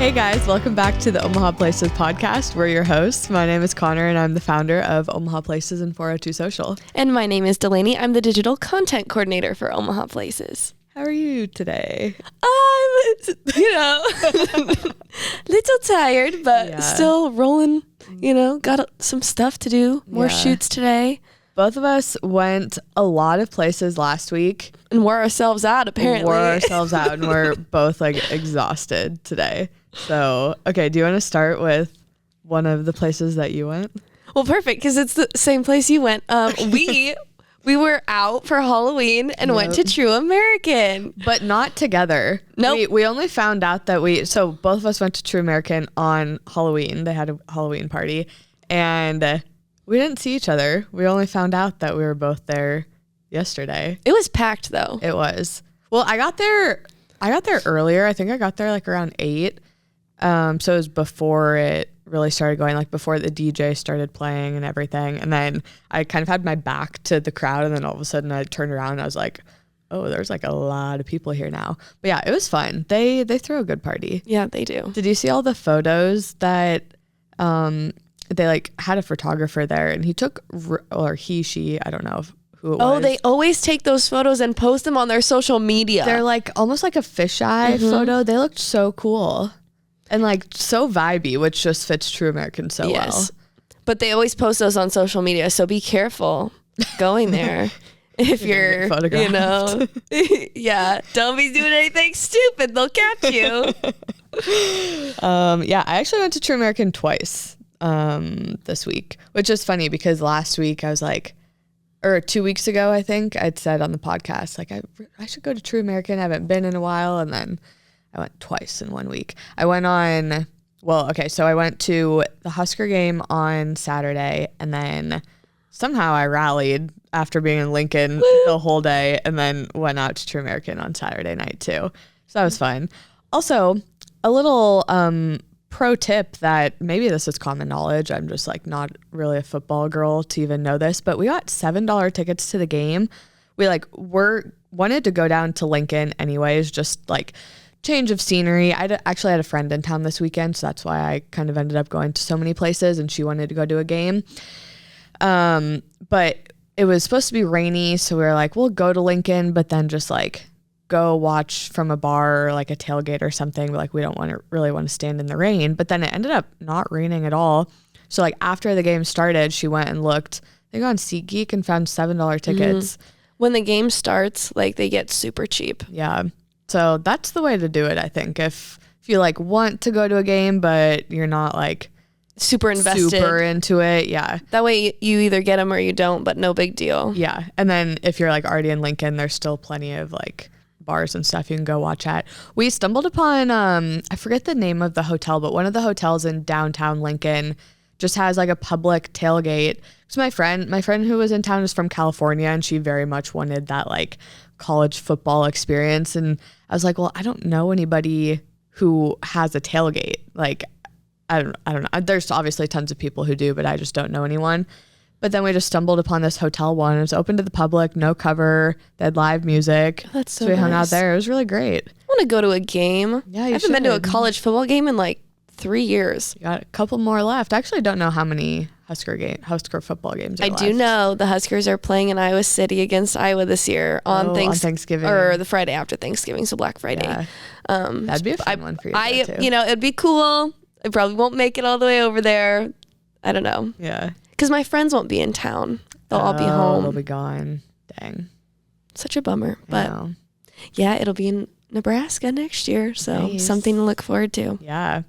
Hey guys, welcome back to the Omaha Places podcast. We're your hosts. My name is Connor and I'm the founder of Omaha Places and 402 Social. And my name is Delaney. I'm the digital content coordinator for Omaha Places. How are you today? I'm, little tired, but still rolling, got some stuff to do, more shoots today. Both of us went a lot of places last week. And wore ourselves out, apparently. And we're both exhausted today. So, okay, do you want to start with one of the places that you went? Well, perfect, because it's the same place you went. We were out for Halloween and went to True American. But not together. Nope. We only found out that so both of us went to True American on Halloween. They had a Halloween party. And we didn't see each other. We only found out that we were both there yesterday. It was packed, though. It was. Well, I got there earlier. I think I got there around 8. So it was before it really started going, before the DJ started playing and everything. And then I kind of had my back to the crowd, and then all of a sudden I turned around and I was like, oh, there's a lot of people here now. But yeah, it was fun. They throw a good party. Yeah, they do. Did you see all the photos that they had a photographer there, and he took, or she, I don't know who it was. Oh, they always take those photos and post them on their social media. They're almost like a fisheye photo. They looked so cool. And so vibey, which just fits True American so well. But they always post those on social media, so be careful going there. If you're yeah, don't be doing anything stupid. They'll catch you. I actually went to True American twice this week, which is funny because last week I was or 2 weeks ago, I think I'd said on the podcast, I should go to True American. I haven't been in a while. And then I went twice in 1 week. I went so I went to the Husker game on Saturday, and then somehow I rallied after being in Lincoln the whole day, and then went out to True American on Saturday night too. So that was fun. Also, a little pro tip that maybe this is common knowledge. I'm just not really a football girl to even know this, but we got $7 tickets to the game. We wanted to go down to Lincoln anyways, just change of scenery. I actually had a friend in town this weekend, so that's why I kind of ended up going to so many places, and she wanted to go to a game. But it was supposed to be rainy, so we were we'll go to Lincoln, but then just go watch from a bar or a tailgate or something. We don't really want to stand in the rain. But then it ended up not raining at all. So after the game started, she went and looked, I think on SeatGeek, and found $7 tickets. When the game starts, they get super cheap. Yeah. So that's the way to do it, I think. If you want to go to a game, but you're not super invested, super into it. Yeah. That way you either get them or you don't, but no big deal. Yeah. And then if you're already in Lincoln, there's still plenty of bars and stuff you can go watch at. We stumbled upon, I forget the name of the hotel, but one of the hotels in downtown Lincoln just has a public tailgate. So my friend who was in town is from California, and she very much wanted that college football experience. And I was well, I don't know anybody who has a tailgate. I don't know. There's obviously tons of people who do, but I just don't know anyone. But then we just stumbled upon this hotel one. It was open to the public, no cover. They had live music. That's so we nice. hung out there. It was really great. I want to go to a game. Yeah, I haven't been to a college football game in 3 years. You got a couple more left. I actually don't know how many Husker football games are left. I do know the Huskers are playing in Iowa City against Iowa this year on Thanksgiving. Or the Friday after Thanksgiving, so Black Friday. Yeah. That'd be a fun one for you to go to. It'd be cool. I probably won't make it all the way over there. I don't know. Yeah. Because my friends won't be in town. They'll all be home. They'll be gone. Dang. Such a bummer. But yeah, it'll be in Nebraska next year. So something to look forward to. Yeah.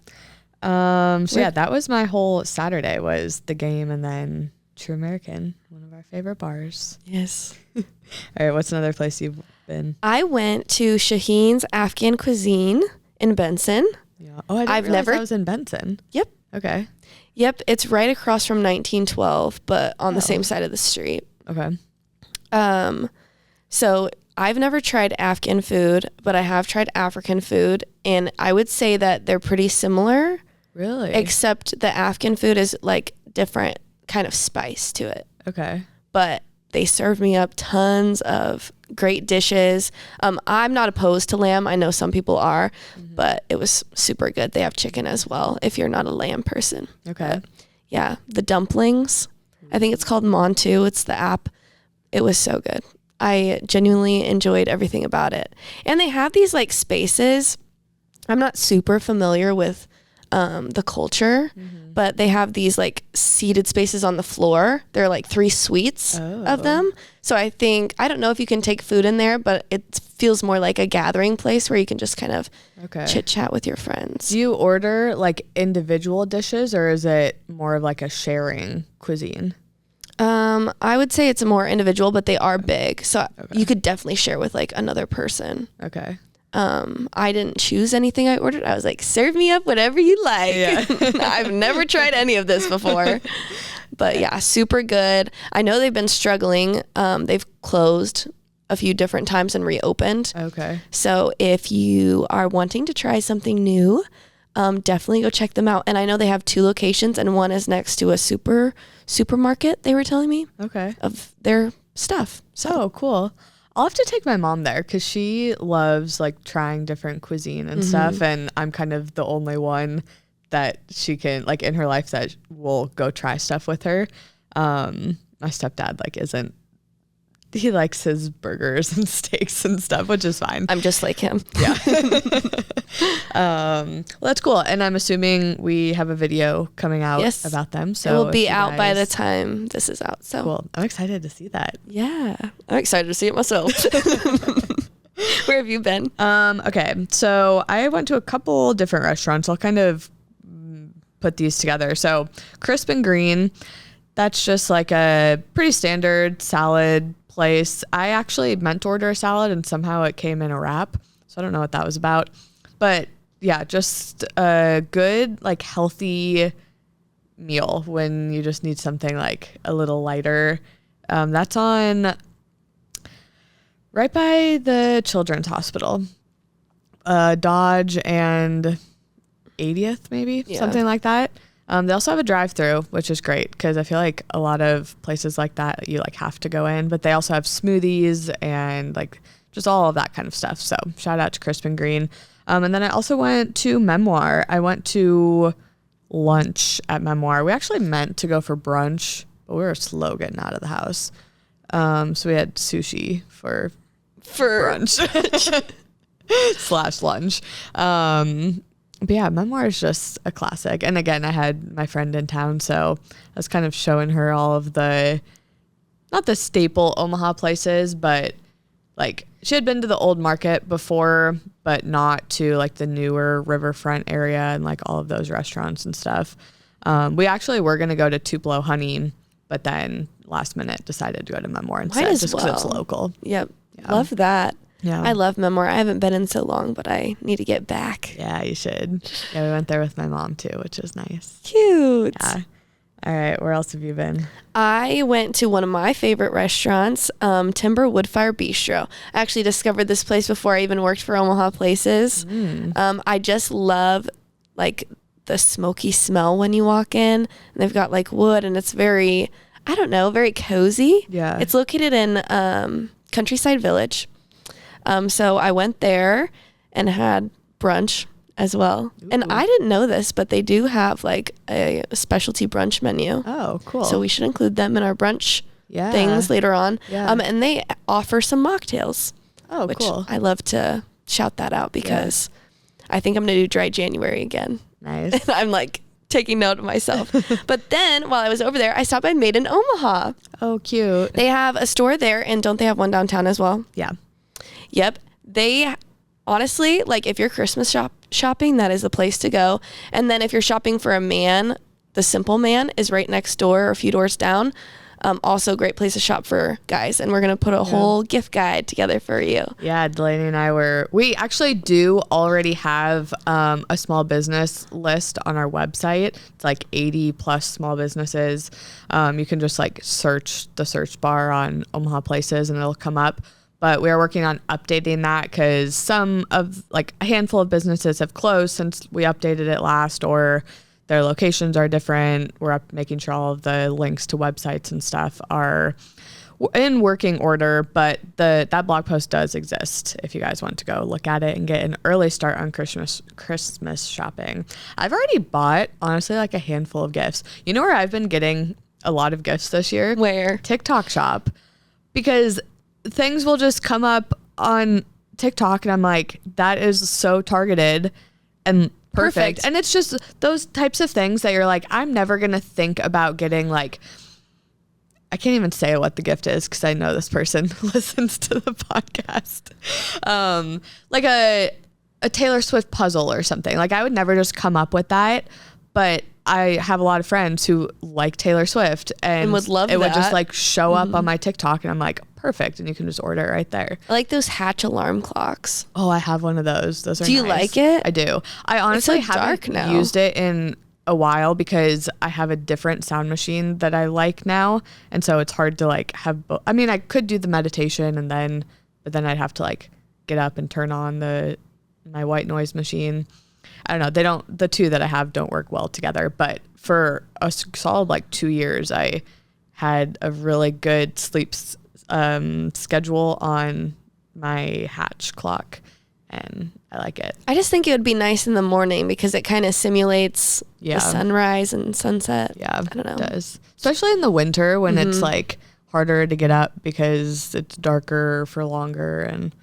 That was my whole Saturday, was the game and then True American, one of our favorite bars. Yes. All right. What's another place you've been? I went to Shaheen's Afghan Cuisine in Benson. Yeah. Oh, I didn't realize I was in Benson. Yep. Okay. Yep. It's right across from 1912, but on the same side of the street. Okay. So I've never tried Afghan food, but I have tried African food, and I would say that they're pretty similar. Really? Except the Afghan food is different kind of spice to it. Okay. But they served me up tons of great dishes. I'm not opposed to lamb. I know some people are, but it was super good. They have chicken as well if you're not a lamb person. Okay. But yeah, the dumplings, I think it's called Montu. It's the app. It was so good. I genuinely enjoyed everything about it. And they have these like spaces. I'm not super familiar with the culture, but they have these like seated spaces on the floor. There are like 3 suites of them. So I don't know if you can take food in there, but it feels more like a gathering place where you can just kind of chit chat with your friends. Do you order like individual dishes, or is it more of like a sharing cuisine? I would say it's more individual, but they are big. So you could definitely share with like another person. Okay. I didn't choose anything I ordered. I was like, serve me up whatever you like. Yeah. I've never tried any of this before. But yeah, super good. I know they've been struggling. They've closed a few different times and reopened. Okay. So if you are wanting to try something new, definitely go check them out. And I know they have 2 locations, and one is next to a supermarket, they were telling me. Okay. Of their stuff. So cool. I'll have to take my mom there because she loves like trying different cuisine and stuff. And I'm kind of the only one that she can like in her life that will go try stuff with her. My stepdad like he likes his burgers and steaks and stuff, which is fine. I'm just like him. Yeah. Well, that's cool. And I'm assuming we have a video coming out about them. So it will be out by the time this is out. So cool. I'm excited to see that. Yeah. I'm excited to see it myself. Where have you been? Okay. So I went to a couple different restaurants. I'll kind of put these together. So Crisp and Green, that's just like a pretty standard salad place. I actually meant to order a salad and somehow it came in a wrap. So I don't know what that was about. But yeah, just a good, like healthy meal when you just need something like a little lighter. That's on right by the Children's Hospital. Dodge and 80th, maybe, something like that. They also have a drive-through, which is great because I feel like a lot of places like that you like have to go in, but they also have smoothies and like just all of that kind of stuff. So shout out to Crisp and Green. And then I also went to Memoir. I went to lunch at Memoir. We actually meant to go for brunch, but we were slow getting out of the house. So we had sushi for brunch / lunch. But yeah, Memoir is just a classic. And again, I had my friend in town, so I was kind of showing her all of not the staple Omaha places, but like she had been to the old market before, but not to like the newer riverfront area and like all of those restaurants and stuff. We actually were going to go to Tupelo Honey, but then last minute decided to go to Memoir instead just because it's local. Yep. Yeah. Love that. Yeah. I love Memoir. I haven't been in so long, but I need to get back. Yeah, you should. Yeah, we went there with my mom too, which is nice. Cute. Yeah. All right. Where else have you been? I went to one of my favorite restaurants, Timber Woodfire Bistro. I actually discovered this place before I even worked for Omaha Places. I just love like the smoky smell when you walk in. And they've got like wood and it's very, I don't know, very cozy. Yeah. It's located in Countryside Village. So I went there and had brunch as well. Ooh. And I didn't know this, but they do have like a specialty brunch menu. Oh, cool. So we should include them in our brunch things later on. Yeah. And they offer some mocktails. Oh, which cool. I love to shout that out because I think I'm going to do dry January again. Nice. And I'm like taking note of myself. But then while I was over there, I stopped by Made in Omaha. Oh, cute. They have a store there, and don't they have one downtown as well? Yeah. Yep. They honestly, like if you're Christmas shopping, that is the place to go. And then if you're shopping for a man, the Simple Man is right next door or a few doors down. Also a great place to shop for guys. And we're going to put a whole gift guide together for you. Yeah, Delaney and I we actually do already have a small business list on our website. It's like 80 plus small businesses. You can just like search the search bar on Omaha Places and it'll come up. But we are working on updating that because some of like a handful of businesses have closed since we updated it last, or their locations are different. We're making sure all of the links to websites and stuff are in working order, but that blog post does exist if you guys want to go look at it and get an early start on Christmas shopping. I've already bought, honestly, like a handful of gifts. You know where I've been getting a lot of gifts this year? Where? TikTok shop. Because things will just come up on TikTok and I'm like, that is so targeted and perfect. And it's just those types of things that you're like, I'm never going to think about getting like, I can't even say what the gift is because I know this person listens to the podcast. Like a Taylor Swift puzzle or something. Like I would never just come up with that, but I have a lot of friends who like Taylor Swift and would love it. That. Would just like show up on my TikTok and I'm like, perfect. And you can just order it right there. I like those Hatch alarm clocks. Oh, I have one of those. Those are Do you nice. like it? I do. I honestly so haven't now. used it in a while because I have a different sound machine that I like now. And so it's hard to like have, I mean, I could do the meditation but then I'd have to like get up and turn on my white noise machine. I don't know. The two that I have don't work well together, but for a solid like 2 years, I had a really good sleep schedule on my Hatch clock and I like it. I just think it would be nice in the morning because it kind of simulates the sunrise and sunset. Yeah, I don't know. It does. Especially in the winter when it's like harder to get up because it's darker for longer. And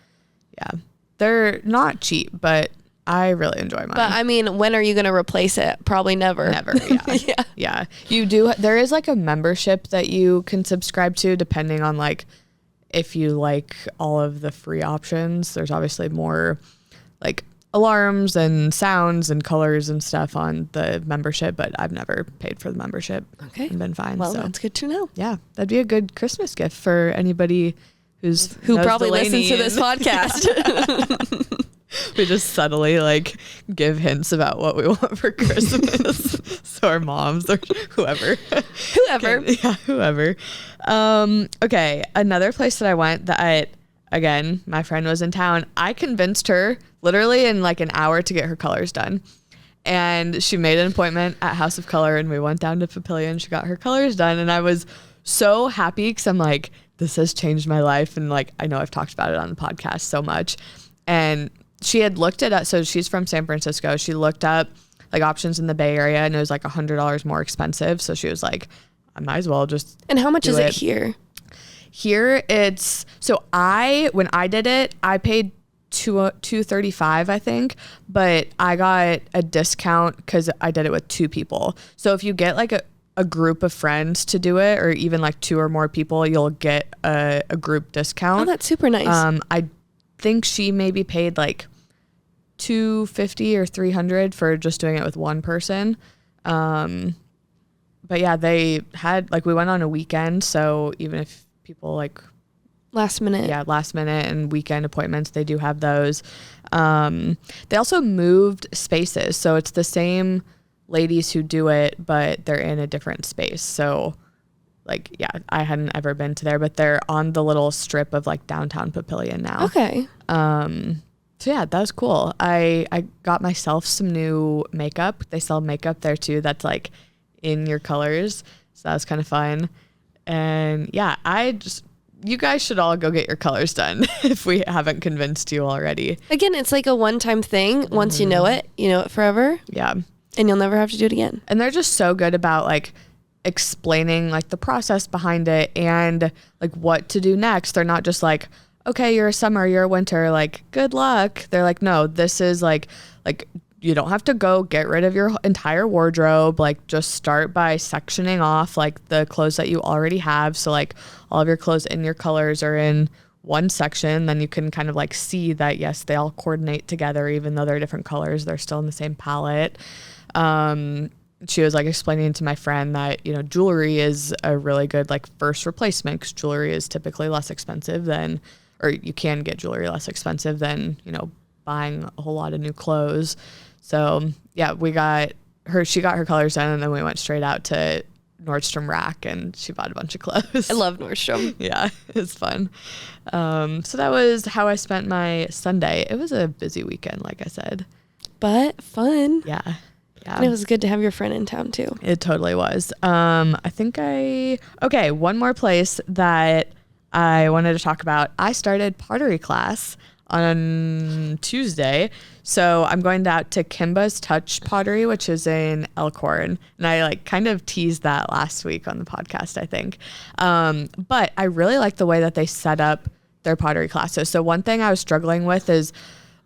yeah, they're not cheap, but I really enjoy mine. But I mean, when are you going to replace it? Probably never. Never, yeah. Yeah. You do, there is like a membership that you can subscribe to depending on like if you like all of the free options. There's obviously more like alarms and sounds and colors and stuff on the membership, but I've never paid for the membership. Okay. And been fine. Well, so that's good to know. yeah, that'd be a good Christmas gift for anybody who probably Delaney listens to this podcast. We just subtly like give hints about what we want for Christmas. So our moms or whoever. Whoever. Okay. Another place that I went that again, my friend was in town. I convinced her literally in like an hour to get her colors done. And she made an appointment at House of Color and we went down to Papillion. She got her colors done and I was so happy because I'm like, this has changed my life. And like, I know I've talked about it on the podcast so much. And she had looked it up. So she's from San Francisco. She looked up like options in the Bay Area and it was like $100 more expensive. So she was like, I might as well just. And how much is it here? Here it's, so when I did it, I paid $235, I think, but I got a discount because I did it with 2 people. So if you get like a group of friends to do it, or even like 2 or more people, you'll get a group discount. Oh, that's super nice. I think she maybe paid like $250 or $300 for just doing it with one person. But yeah, they had like, we went on a weekend. So even if people like last minute and weekend appointments, they do have those. They also moved spaces. So it's the same ladies who do it, but they're in a different space. So like, yeah, I hadn't ever been to there, but they're on the little strip of like downtown Papillion now. Okay. So yeah, that was cool. I got myself some new makeup. They sell makeup there too. That's like in your colors. So that was kind of fun. And yeah, you guys should all go get your colors done if we haven't convinced you already. Again, it's like a one-time thing. Once you know it forever. Yeah. And you'll never have to do it again. And they're just so good about like explaining like the process behind it and like what to do next. They're not just like, okay, you're a summer, you're a winter, like good luck. They're like, no, this is like you don't have to go get rid of your entire wardrobe. Like just start by sectioning off like the clothes that you already have. So like all of your clothes in your colors are in one section. Then you can kind of like see that, yes, they all coordinate together, even though they're different colors, they're still in the same palette. She was like explaining to my friend that, jewelry is a really good like first replacement because jewelry is typically less expensive or you can get jewelry less expensive than, buying a whole lot of new clothes. So yeah, she got her colors done and then we went straight out to Nordstrom Rack and she bought a bunch of clothes. I love Nordstrom. Yeah, it's fun. So that was how I spent my Sunday. It was a busy weekend, like I said. But fun. Yeah. And it was good to have your friend in town too. It totally was. One more place that I wanted to talk about, I started pottery class on Tuesday. So I'm going out to Kimba's Touch Pottery, which is in Elkhorn. And I like kind of teased that last week on the podcast, I think. But I really like the way that they set up their pottery classes. So one thing I was struggling with is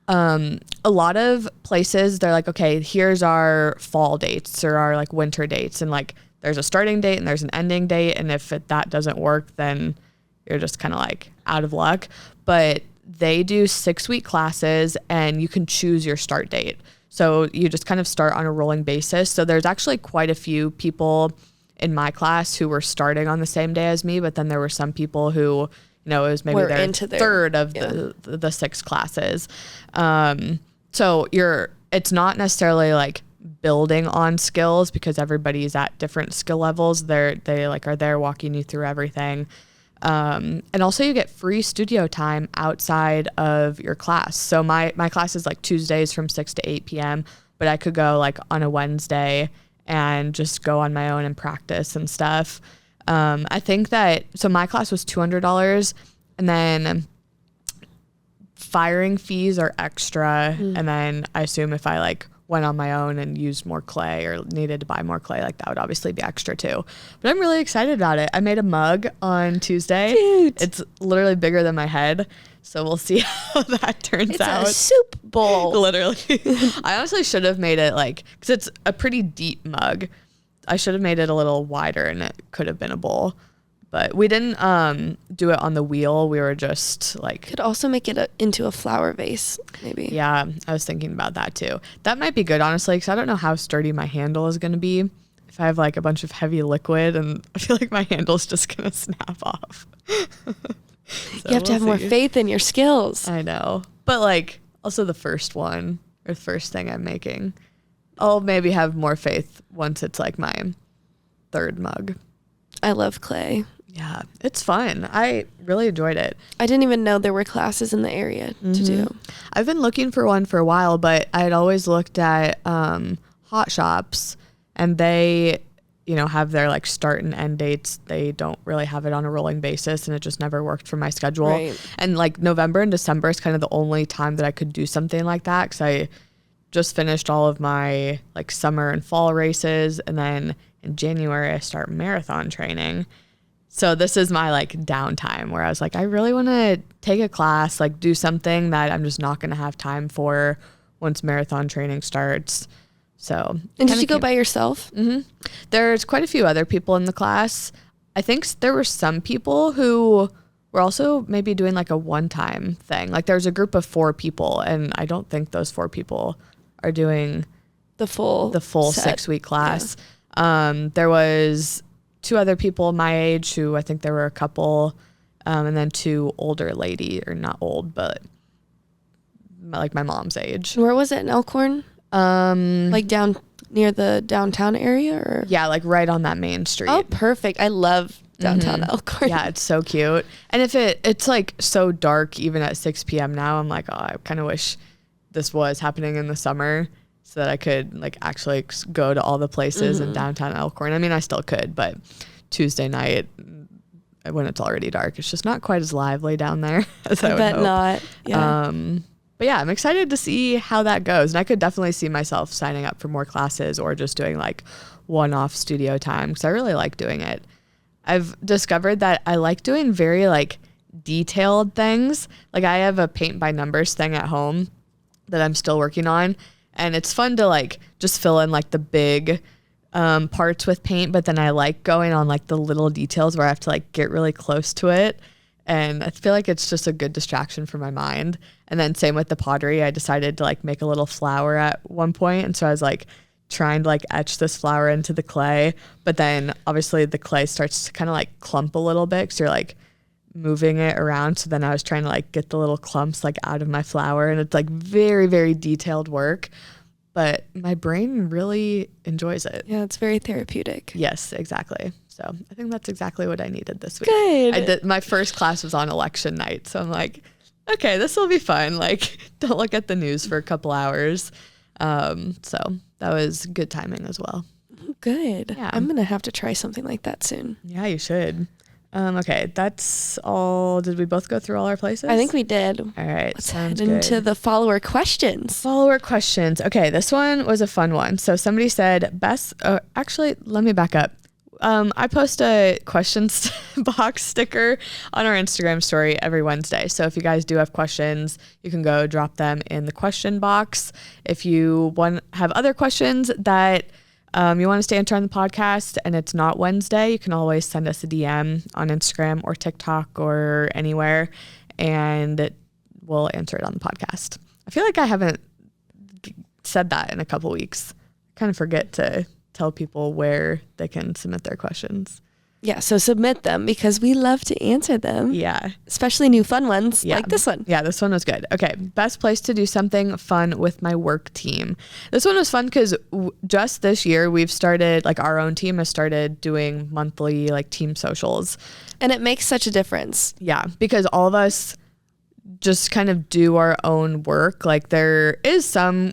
a lot of places, they're like, okay, here's our fall dates or our like winter dates. And like, there's a starting date and there's an ending date. And if that doesn't work, then you're just kind of like out of luck. But they do 6-week classes and you can choose your start date. So you just kind of start on a rolling basis. So there's actually quite a few people in my class who were starting on the same day as me, but then there were some people who, you know, it was maybe their third of the 6 classes. So it's not necessarily like building on skills because everybody's at different skill levels. They like are there walking you through everything. And also you get free studio time outside of your class. So my class is like Tuesdays from 6 to 8 p.m., but I could go like on a Wednesday and just go on my own and practice and stuff. I think so my class was $200 and then firing fees are extra. And then I assume if I like went on my own and used more clay or needed to buy more clay, like that would obviously be extra too. But I'm really excited about it. I made a mug on Tuesday. Cute. It's literally bigger than my head. So we'll see how that turns out. It's a soup bowl. Literally. I honestly should have made it like, because it's a pretty deep mug. I should have made it a little wider and it could have been a bowl. But we didn't do it on the wheel. We were just like... Could also make it into a flower vase, maybe. Yeah, I was thinking about that too. That might be good, honestly, because I don't know how sturdy my handle is going to be if I have like a bunch of heavy liquid, and I feel like my handle's just going to snap off. So you have to have more faith in your skills. I know. But like, also the first one, or the first thing I'm making, I'll maybe have more faith once it's like my 3rd mug. I love clay. Yeah, it's fun. I really enjoyed it. I didn't even know there were classes in the area to do. I've been looking for one for a while, but I had always looked at hot shops, and they, you know, have their like start and end dates. They don't really have it on a rolling basis, and it just never worked for my schedule. Right. And like November and December is kind of the only time that I could do something like that, because I just finished all of my like summer and fall races, and then in January I start marathon training. So this is my like downtime where I was like, I really want to take a class, like do something that I'm just not going to have time for once marathon training starts. So. And did you go by yourself? Mm-hmm. There's quite a few other people in the class. I think there were some people who were also maybe doing like a one-time thing. Like there's a group of 4 people, and I don't think those 4 people are doing the full 6-week class. Yeah. There was 2 other people my age who I think there were a couple, and then 2 older lady, or not old, but like my mom's age. Where was it in Elkhorn? Like down near the downtown area, or? Yeah, like right on that main street. Oh, perfect. I love downtown Elkhorn. Yeah, it's so cute. And if it's like so dark even at 6 p.m. now, I'm like, oh, I kind of wish this was happening in the summer so that I could like actually go to all the places in downtown Elkhorn. I mean, I still could, but Tuesday night when it's already dark, it's just not quite as lively down there as I would bet hope. not. Yeah. But yeah, I'm excited to see how that goes. And I could definitely see myself signing up for more classes or just doing like one-off studio time, because I really like doing it. I've discovered that I like doing very like detailed things. Like I have a paint by numbers thing at home that I'm still working on. And it's fun to like just fill in like the big parts with paint. But then I like going on like the little details where I have to like get really close to it. And I feel like it's just a good distraction for my mind. And then same with the pottery. I decided to like make a little flower at one point. And so I was like trying to like etch this flower into the clay. But then obviously the clay starts to kind of like clump a little bit because you're like moving it around. So then I was trying to like get the little clumps like out of my flower. And it's like very, very detailed work. But my brain really enjoys it. Yeah, it's very therapeutic. Yes, exactly. So I think that's exactly what I needed this week. Good. My first class was on election night. So I'm like, okay, this will be fun. Like, don't look at the news for a couple hours. So that was good timing as well. Good. Yeah. I'm going to have to try something like that soon. Yeah, you should. Okay, that's all. Did we both go through all our places? I think we did. All right, Let's sounds head into good. the follower questions. Follower questions. Okay, this one was a fun one. So somebody said best. Actually, let me back up. I post a questions box sticker on our Instagram story every Wednesday. So if you guys do have questions, you can go drop them in the question box. If you have other questions that you want us to answer on the podcast and it's not Wednesday, you can always send us a DM on Instagram or TikTok or anywhere, and we'll answer it on the podcast. I feel like I haven't said that in a couple weeks. I kind of forget to tell people where they can submit their questions. Yeah, so submit them because we love to answer them. Yeah. Especially new fun ones like this one. Yeah, this one was good. Okay, best place to do something fun with my work team. This one was fun because just this year we've started, like our own team has started doing monthly like team socials. And it makes such a difference. Yeah, because all of us just kind of do our own work. Like there is some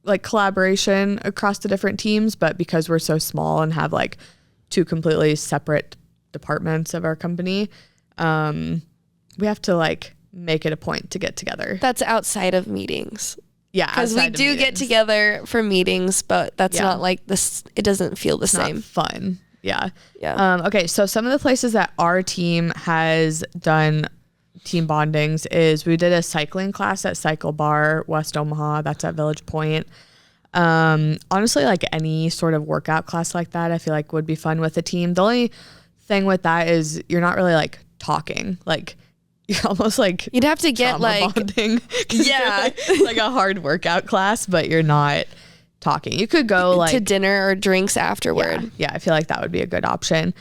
like collaboration across the different teams, but because we're so small and have like two completely separate departments of our company, we have to like make it a point to get together. That's outside of meetings. Yeah, because we do get together for meetings, but that's not like this. It doesn't feel the same. Not fun. Yeah. Yeah. Okay. So some of the places that our team has done team bondings is we did a cycling class at Cycle Bar, West Omaha. That's at Village Point. Honestly, like any sort of workout class like that, I feel like would be fun with a team. The only thing with that is you're not really like talking. Like you're almost like you'd have to get like bonding. Yeah, like a hard workout class, but you're not talking. You could go like to dinner or drinks afterward. Yeah, I feel like that would be a good option.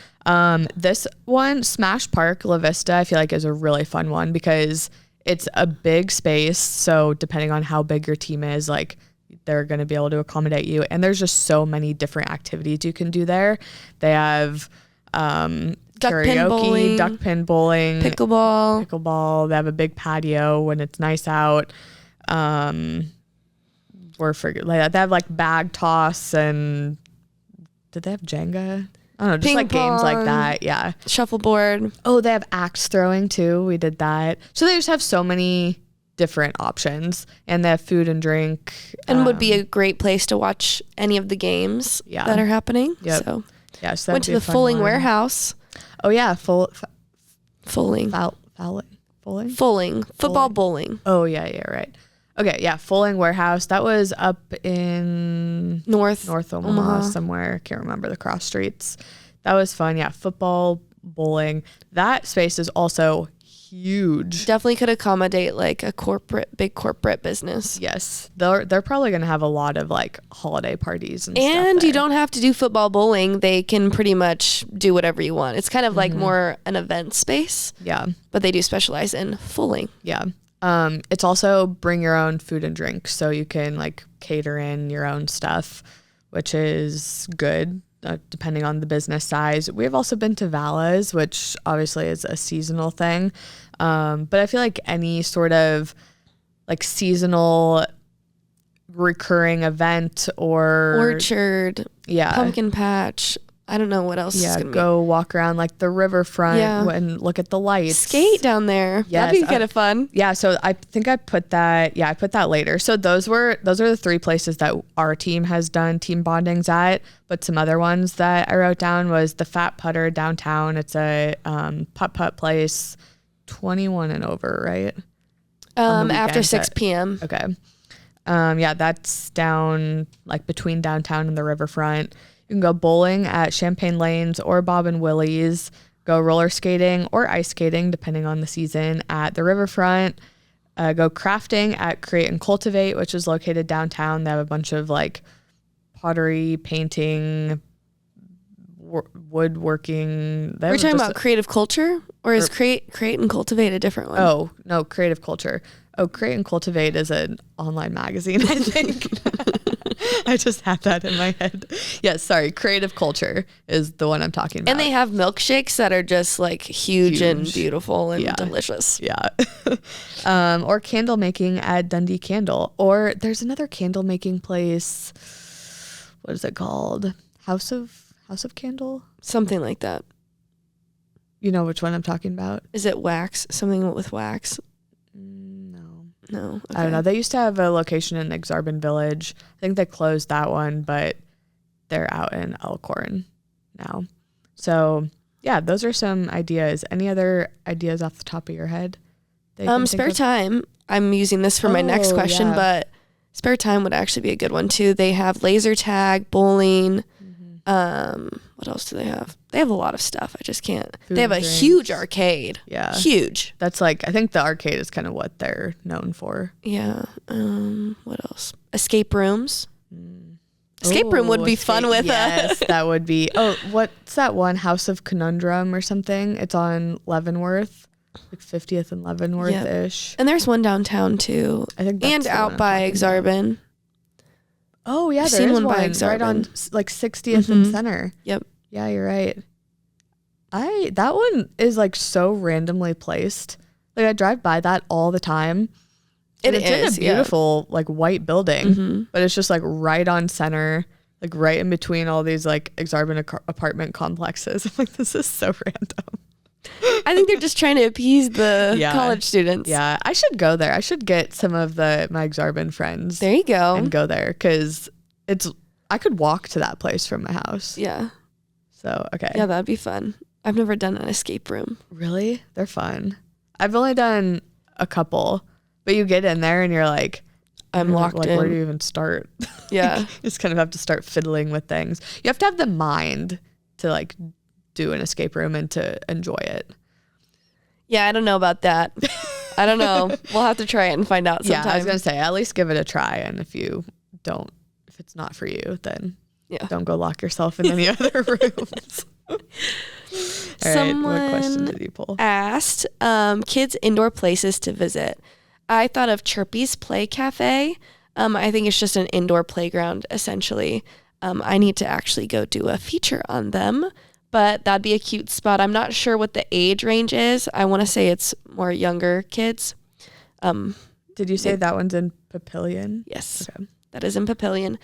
This one, Smash Park La Vista, I feel like is a really fun one because it's a big space. So depending on how big your team is, like they're going to be able to accommodate you. And there's just so many different activities you can do there. They have karaoke, duck pin bowling, pickleball. They have a big patio when it's nice out. They have like bag toss, and did they have Jenga? I don't know, just Ping like pong, games like that. Yeah. Shuffleboard. Oh, they have axe throwing too. We did that. So they just have so many different options, and they have food and drink. And would be a great place to watch any of the games that are happening. Yep. So yeah, so went to the Fulling Warehouse. Oh yeah, Fulling. Football bowling. Oh yeah, right. Okay, yeah, Fulling Warehouse. That was up in North Omaha somewhere. Can't remember the cross streets. That was fun. Yeah, football, bowling. That space is also huge. Definitely could accommodate like a big corporate business. Yes, they're probably gonna have a lot of like holiday parties and stuff And there. you don't have to do football bowling. They can pretty much do whatever you want. It's kind of like more an event space. Yeah, but they do specialize in fulling. Yeah. It's also bring your own food and drink, so you can like cater in your own stuff, which is good depending on the business size. We've also been to Vala's, which obviously is a seasonal thing, but I feel like any sort of like seasonal recurring event or orchard, pumpkin patch. I don't know what else is going to go walk around like the riverfront and look at the lights. Skate down there. Yes, that'd be kind of fun. Yeah, so I think I put that later. So those are the three places that our team has done team bondings at, but some other ones that I wrote down was the Fat Putter downtown. It's a putt place, 21 and over, right? After 6 p.m. Okay. That's down like between downtown and the riverfront. You can go bowling at Champagne Lanes or Bob and Willie's, go roller skating or ice skating, depending on the season, at the riverfront, go crafting at Create and Cultivate, which is located downtown. They have a bunch of like pottery, painting, woodworking. We're talking about creative culture, or is Create and Cultivate a different one? Oh, no, creative culture. Oh, Create and Cultivate is an online magazine, I think. I just had that in my head. Yes, sorry. Creative Culture is the one I'm talking about. And they have milkshakes that are just like huge. And beautiful and delicious. Yeah. Or candle making at Dundee Candle. Or there's another candle making place. What is it called? House of Candle? Something like that. You know which one I'm talking about? Is it wax? Something with wax? No. Okay. I don't know. They used to have a location in Exarban Village. I think they closed that one, but they're out in Elkhorn now. So yeah, those are some ideas. Any other ideas off the top of your head? Spare time. I'm using this for my next question, but spare time would actually be a good one too. They have laser tag, bowling. What else do they have? They have a lot of stuff. I just can't. They have a huge arcade. Yeah. Huge. That's like, I think the arcade is kind of what they're known for. Yeah. What else? Escape rooms. Escape room would be fun with us. Yes, that would be. Oh, what's that one? House of Conundrum or something? It's on Leavenworth, like 50th and Leavenworth-ish. And there's one downtown too. I think that's and out by Exarban. Oh yeah, there is one right on like 60th and Center. Yep. Yeah, you're right. That one is like so randomly placed. Like I drive by that all the time. It's in a beautiful like white building, but it's just like right on center, like right in between all these like Exarban apartment complexes. I'm like, this is so random. I think they're just trying to appease the college students. Yeah, I should go there. I should get some of my Exarban friends. There you go. And go there because I could walk to that place from my house. Yeah. So, okay. Yeah, that'd be fun. I've never done an escape room. Really? They're fun. I've only done a couple, but you get in there and you're like, I'm locked in. Where do you even start? Yeah. You just kind of have to start fiddling with things. You have to have the mind to like do an escape room and to enjoy it. Yeah, I don't know about that. I don't know. We'll have to try it and find out sometime. Yeah, I was going to say, at least give it a try. And if it's not for you, then don't go lock yourself in any other rooms. Someone what question did you pull? Asked kids' indoor places to visit. I thought of Chirpy's Play Cafe. I think it's just an indoor playground, essentially. I need to actually go do a feature on them, but that'd be a cute spot. I'm not sure what the age range is. I want to say it's more younger kids. Did you say that one's in Papillion? Yes, okay. That is in Papillion.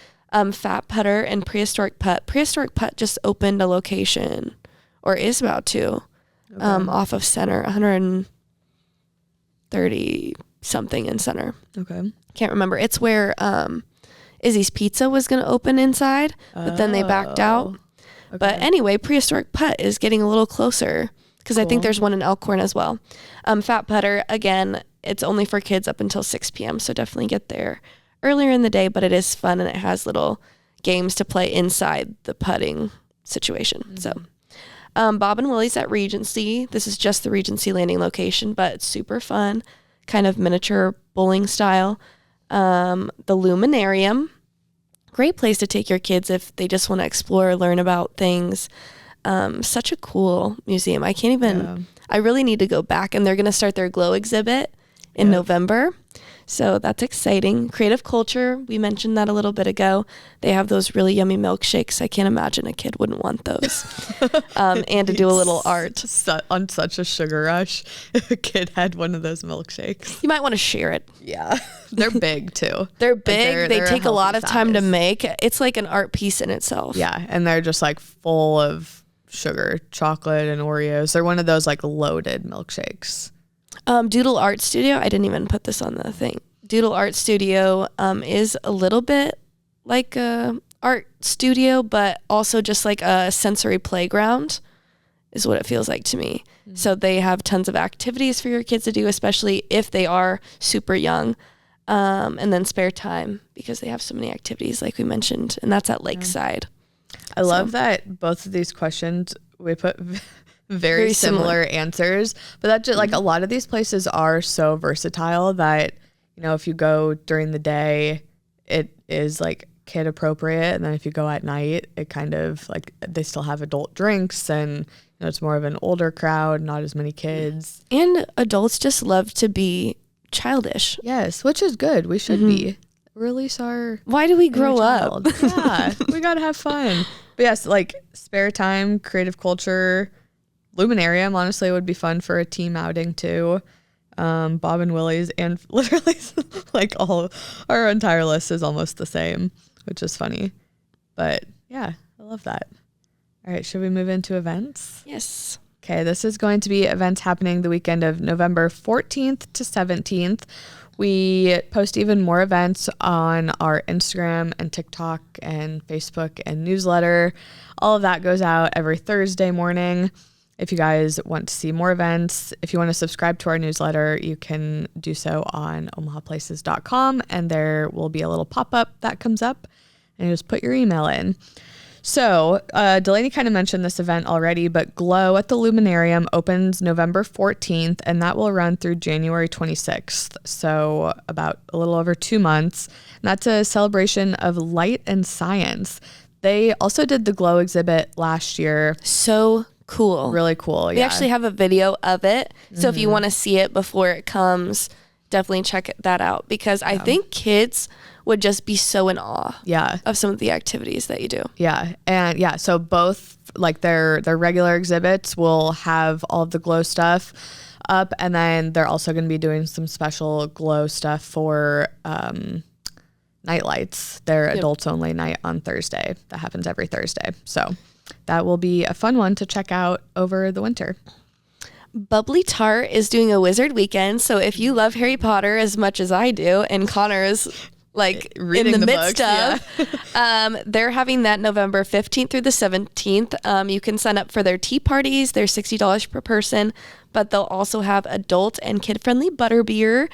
Fat Putter and Prehistoric Putt. Prehistoric Putt just opened a location, or is about to, off of Center, 130 something in Center. Okay. Can't remember. It's where Izzy's Pizza was going to open inside, but then they backed out. Okay. But anyway, Prehistoric Putt is getting a little closer because I think there's one in Elkhorn as well. Fat Putter, again, it's only for kids up until 6 p.m., so definitely get there earlier in the day, but it is fun and it has little games to play inside the putting situation. So Bob and Willie's at Regency. This is just the Regency Landing location, but it's super fun, kind of miniature bowling style. The Luminarium, great place to take your kids if they just want to explore, learn about things. Such a cool museum. I can't even, I really need to go back, and they're going to start their glow exhibit in November. So that's exciting. Creative Culture, we mentioned that a little bit ago. They have those really yummy milkshakes. I can't imagine a kid wouldn't want those. And to do a little art. On such a sugar rush, if a kid had one of those milkshakes. You might want to share it. Yeah. They're big too. They're big. Like they take a lot of time to make. It's like an art piece in itself. Yeah. And they're just like full of sugar, chocolate, and Oreos. They're one of those like loaded milkshakes. Doodle Art Studio, I didn't even put this on the thing. Doodle Art Studio is a little bit like a art studio, but also just like a sensory playground is what it feels like to me. Mm-hmm. So they have tons of activities for your kids to do, especially if they are super young. And then spare time, because they have so many activities like we mentioned, and that's at Lakeside. I love that both of these questions we put very similar answers, but that just like a lot of these places are so versatile that, you know, if you go during the day, it is like kid appropriate, and then if you go at night, it kind of like they still have adult drinks, and you know, it's more of an older crowd, not as many kids, and adults just love to be childish. Yes, which is good. We should be release our why do we grow up? Yeah, we gotta have fun. But yes, like spare time, Creative Culture, Luminarium honestly would be fun for a team outing too. Bob and Willie's, and literally like all our entire list is almost the same, which is funny. But yeah, I love that. All right, should we move into events? Yes. Okay, this is going to be events happening the weekend of November 14th to 17th. We post even more events on our Instagram and TikTok and Facebook and newsletter. All of that goes out every Thursday morning. If you guys want to see more events, if you want to subscribe to our newsletter, you can do so on omahaplaces.com, and there will be a little pop-up that comes up, and you just put your email in. So Delaney kind of mentioned this event already, but Glow at the Luminarium opens November 14th, and that will run through January 26th. So about a little over 2 months. And that's a celebration of light and science. They also did the Glow exhibit last year. So cool. Really cool. We actually have a video of it. So if you want to see it before it comes, definitely check that out, because I think kids would just be so in awe of some of the activities that you do. Yeah. And yeah, so both like their regular exhibits will have all of the Glow stuff up, and then they're also going to be doing some special Glow stuff for night lights. Their adults only night on Thursday. That happens every Thursday. So that will be a fun one to check out over the winter. Bubbly Tart is doing a Wizard Weekend. So if you love Harry Potter as much as I do, and Connor is like reading in the midst of, they're having that November 15th through the 17th. You can sign up for their tea parties. They're $60 per person, but they'll also have adult and kid-friendly butterbeer,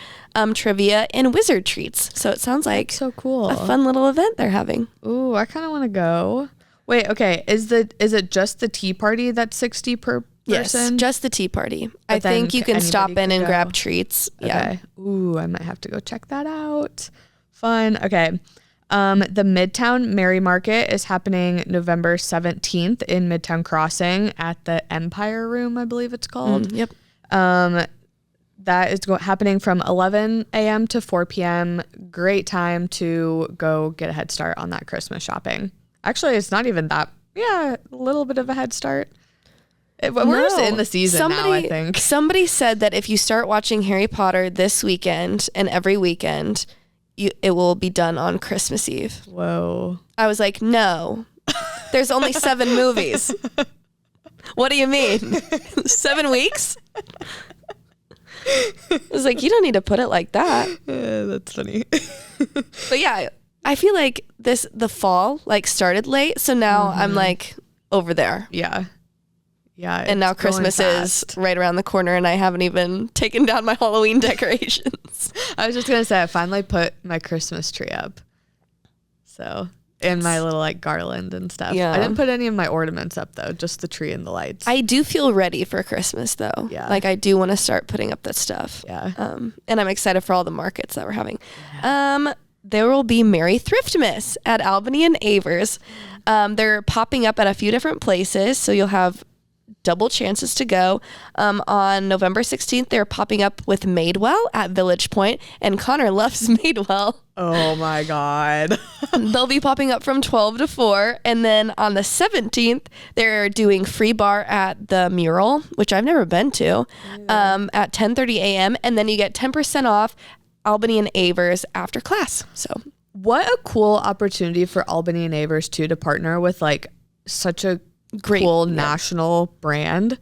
trivia, and wizard treats. So it sounds like so cool. A fun little event they're having. Ooh, I kind of want to go. Wait, okay. Is it just the tea party that's $60 per person? Yes, just the tea party. But I think you can stop in and grab treats. Okay. Yeah. Ooh, I might have to go check that out. Fun. Okay. The Midtown Merry Market is happening November 17th in Midtown Crossing at the Empire Room, I believe it's called. Yep. That is happening from 11 a.m. to 4 p.m. Great time to go get a head start on that Christmas shopping. Actually, it's not even that. Yeah, a little bit of a head start. We're just in the season now, I think. Somebody said that if you start watching Harry Potter this weekend and every weekend, it will be done on Christmas Eve. Whoa. I was like, no, there's only 7 movies. What do you mean? 7 weeks? I was like, you don't need to put it like that. That's funny. But yeah, I feel like the fall like started late. So now I'm like over there. Yeah. Yeah. And now Christmas is right around the corner, and I haven't even taken down my Halloween decorations. I was just going to say, I finally put my Christmas tree up. So, and my little like garland and stuff. Yeah. I didn't put any of my ornaments up though, just the tree and the lights. I do feel ready for Christmas though. Yeah. Like I do want to start putting up that stuff. Yeah. And I'm excited for all the markets that we're having. Yeah. There will be Merry Thriftmas at Albany and Avers. They're popping up at a few different places, so you'll have double chances to go. On November 16th, they're popping up with Madewell at Village Point, and Connor loves Madewell. Oh my God. They'll be popping up from 12 to 4. And then on the 17th, they're doing free bar at the Mural, which I've never been to, at 10:30 a.m. And then you get 10% off Albany and Avers after class. So what a cool opportunity for Albany and Avers too, to partner with like such a cool national brand,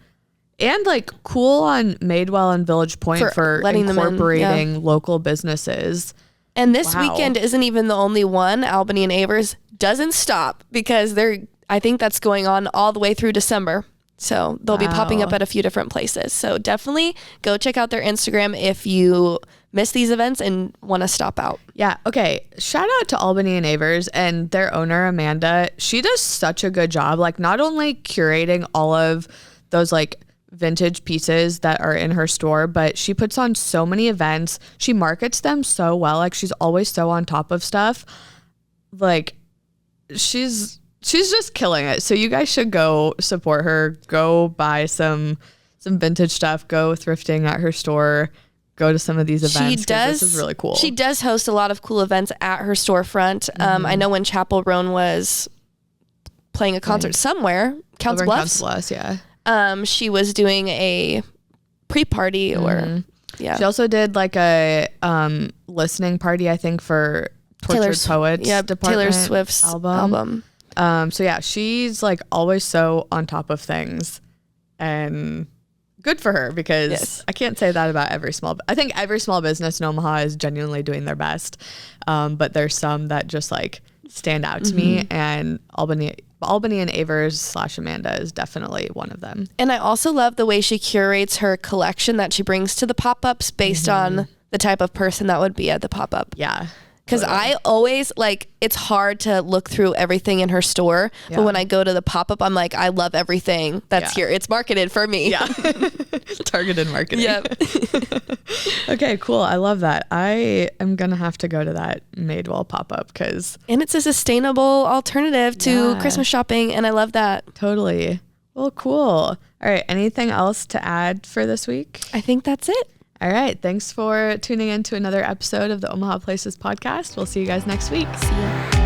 and like cool on Madewell and Village Point for incorporating local businesses. And this weekend isn't even the only one. Albany and Avers doesn't stop, because I think that's going on all the way through December. So they'll be popping up at a few different places. So definitely go check out their Instagram if you miss these events and want to stop out. Yeah. Okay. Shout out to Albany and Avers and their owner, Amanda. She does such a good job, like not only curating all of those like vintage pieces that are in her store, but she puts on so many events. She markets them so well. Like she's always so on top of stuff. Like she's just killing it. So you guys should go support her. Go buy some vintage stuff. Go thrifting at her store. Go to some of these events. This is really cool. She does host a lot of cool events at her storefront. I know when Chapel Roan was playing a concert somewhere, Council Bluffs. Yeah. She was doing a pre-party or She also did like a listening party, I think, for Tortured Poets. Yeah, Department Taylor Swift's album. So yeah, she's like always so on top of things. and good for her, because I can't say that about I think every small business in Omaha is genuinely doing their best. But there's some that just like stand out to me, and Albany and Avers / Amanda is definitely one of them. And I also love the way she curates her collection that she brings to the pop-ups based on the type of person that would be at the pop-up. Yeah. Because I always, like, it's hard to look through everything in her store. Yeah. But when I go to the pop-up, I'm like, I love everything that's here. It's marketed for me. Yeah. Targeted marketing. Yep. Okay, cool. I love that. I am going to have to go to that Madewell pop-up because... And it's a sustainable alternative to Christmas shopping, and I love that. Totally. Well, cool. All right. Anything else to add for this week? I think that's it. All right. Thanks for tuning in to another episode of the Omaha Places podcast. We'll see you guys next week. See ya.